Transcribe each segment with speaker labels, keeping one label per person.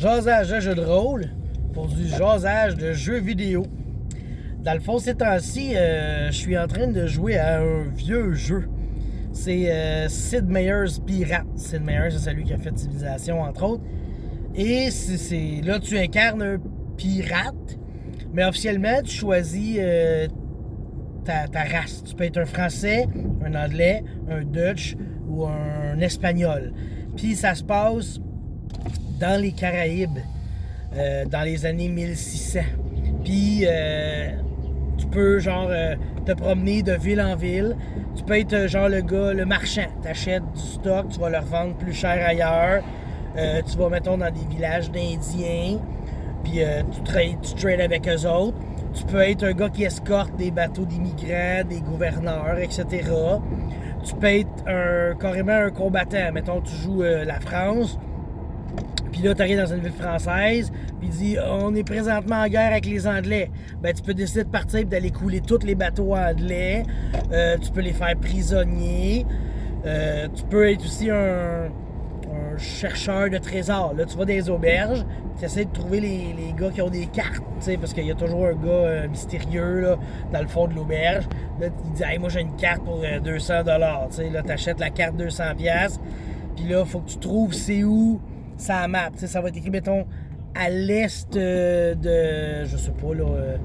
Speaker 1: Jasage de jeux de rôle pour du jasage de jeux vidéo. Dans le fond, ces temps-ci, je suis en train de jouer à un vieux jeu. C'est Sid Meier's Pirate. Sid Meier, c'est celui qui a fait Civilisation, entre autres. Et là, tu incarnes un pirate, mais officiellement, tu choisis ta race. Tu peux être un Français, un Anglais, un Dutch ou un Espagnol. Puis ça se passe dans les Caraïbes, dans les années 1600. Puis tu peux te promener de ville en ville. Tu peux être le marchand. Tu achètes du stock, tu vas le revendre plus cher ailleurs. Tu vas, mettons, dans des villages d'Indiens. Puis tu trades avec eux autres. Tu peux être un gars qui escorte des bateaux d'immigrants, des gouverneurs, etc. Tu peux être carrément un combattant. Mettons, tu joues la France. Puis là, tu arrives dans une ville française, puis il dit on est présentement en guerre avec les Anglais. Ben, tu peux décider de partir et d'aller couler tous les bateaux anglais. Tu peux les faire prisonniers. Tu peux être aussi un chercheur de trésors. Là, tu vas dans les auberges, tu essaies de trouver les gars qui ont des cartes, parce qu'il y a toujours un gars mystérieux là, dans le fond de l'auberge. Là, il dit hey, moi j'ai une carte pour 200$. Là, tu achètes la carte 200$. Puis là, il faut que tu trouves c'est où sa map. Ça va être écrit, mettons, à l'est de, je sais pas, là,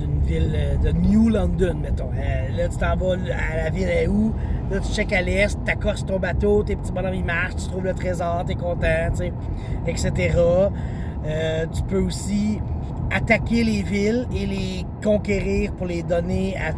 Speaker 1: d'une ville de New London, mettons. Là, tu t'en vas à la ville est où? Là, tu checkes à l'est, tu accostes ton bateau, tes petits bonhommes, ils marchent, tu trouves le trésor, t'es content, etc. Tu peux aussi attaquer les villes et les conquérir pour les donner à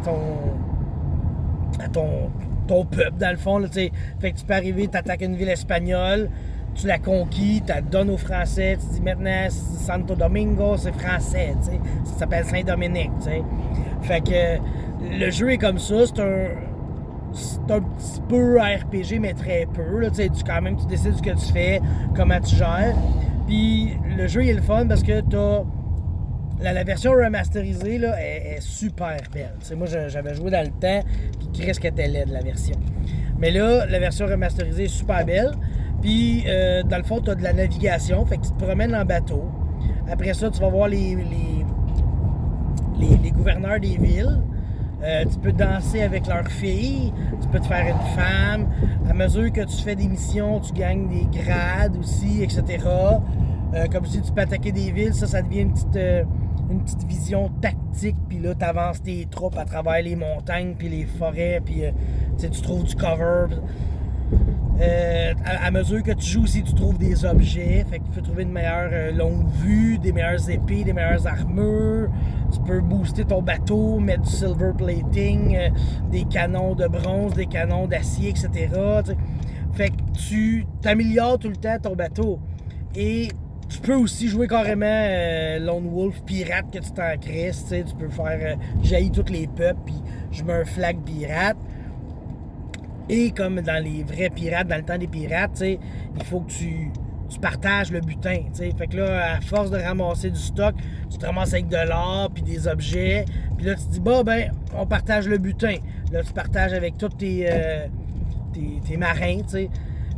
Speaker 1: ton peuple, dans le fond. Là, fait que tu peux arriver, tu attaques une ville espagnole, tu la conquis, tu la donnes aux Français, tu dis maintenant Santo Domingo, c'est français, t'sais. Ça s'appelle Saint-Dominique. T'sais. Fait que le jeu est comme ça, c'est un petit peu RPG, mais très peu. Là, tu décides ce que tu fais, comment tu gères. Puis le jeu il est le fun parce que t'as la version remasterisée là, est super belle. T'sais, moi j'avais joué dans le temps, puis Chris qu'elle était laide la version. Mais là, la version remasterisée est super belle. Puis, dans le fond, tu as de la navigation, fait que tu te promènes en bateau. Après ça, tu vas voir les gouverneurs des villes. Tu peux danser avec leurs filles. Tu peux te faire une femme. À mesure que tu fais des missions, tu gagnes des grades aussi, etc. Comme je dis, tu peux attaquer des villes. Ça devient une petite vision tactique. Puis là, tu avances tes troupes à travers les montagnes, puis les forêts. Puis tu trouves du cover. À mesure que tu joues aussi, tu trouves des objets. Fait que tu peux trouver une meilleure longue vue, des meilleures épées, des meilleures armures. Tu peux booster ton bateau, mettre du silver plating, des canons de bronze, des canons d'acier, etc. T'sais. Fait que tu t'améliores tout le temps ton bateau. Et tu peux aussi jouer carrément Lone Wolf pirate que tu t'en crisses. Tu peux faire jaillir tous les peuples, puis je mets un flag pirate. Et comme dans les vrais pirates, dans le temps des pirates, il faut que tu partages le butin. T'sais. Fait que là, à force de ramasser du stock, tu te ramasses avec de l'or puis des objets. Puis là, tu te dis, on partage le butin. Là, tu partages avec tous tes marins. T'sais.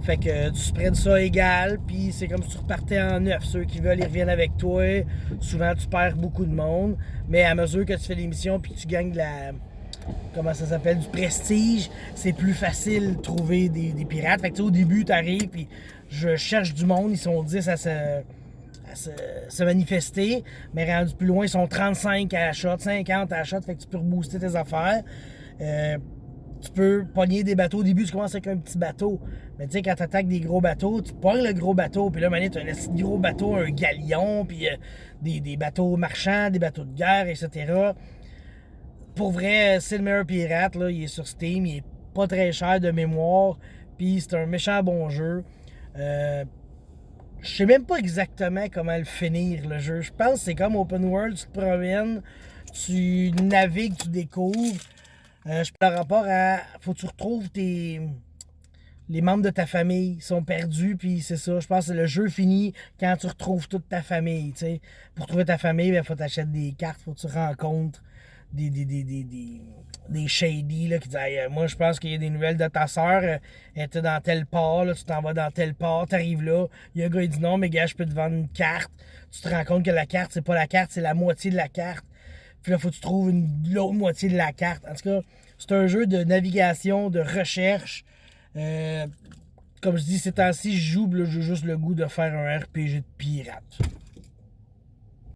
Speaker 1: Fait que tu spreads ça égal, puis c'est comme si tu repartais en neuf. Ceux qui veulent, ils reviennent avec toi. Souvent, tu perds beaucoup de monde. Mais à mesure que tu fais des missions puis que tu gagnes du prestige, c'est plus facile de trouver des pirates. Fait que au début, tu arrives, puis je cherche du monde, ils sont 10 à se manifester, mais rendu plus loin, ils sont 35 à la shot, 50 à la shot, fait que tu peux rebooster tes affaires. Tu peux pogner des bateaux. Au début, tu commences avec un petit bateau, mais tu sais, quand tu attaques des gros bateaux, tu pognes le gros bateau, puis là, maintenant, tu as un gros bateau, un galion, puis des bateaux marchands, des bateaux de guerre, etc. Pour vrai, Sid Meier Pirate, là, il est sur Steam, il est pas très cher de mémoire, puis c'est un méchant bon jeu. Je sais même pas exactement comment le finir, le jeu. Je pense que c'est comme Open World, tu te promènes, tu navigues, tu découvres. Par rapport à... Faut que tu retrouves les membres de ta famille. Ils sont perdus, puis c'est ça. Je pense que le jeu finit quand tu retrouves toute ta famille, t'sais. Pour trouver ta famille, il faut t'acheter des cartes, faut que tu rencontres des shady là, qui disent hey, moi je pense qu'il y a des nouvelles de ta soeur, elle était dans tel port, là, tu t'en vas dans tel port, t'arrives là, il y a un gars il dit non mais gars je peux te vendre une carte, tu te rends compte que la carte c'est pas la carte, c'est la moitié de la carte, puis là faut que tu trouves l'autre moitié de la carte. En tout cas c'est un jeu de navigation, de recherche. Comme je dis ces temps-ci je joue, là, j'ai juste le goût de faire un RPG de pirate.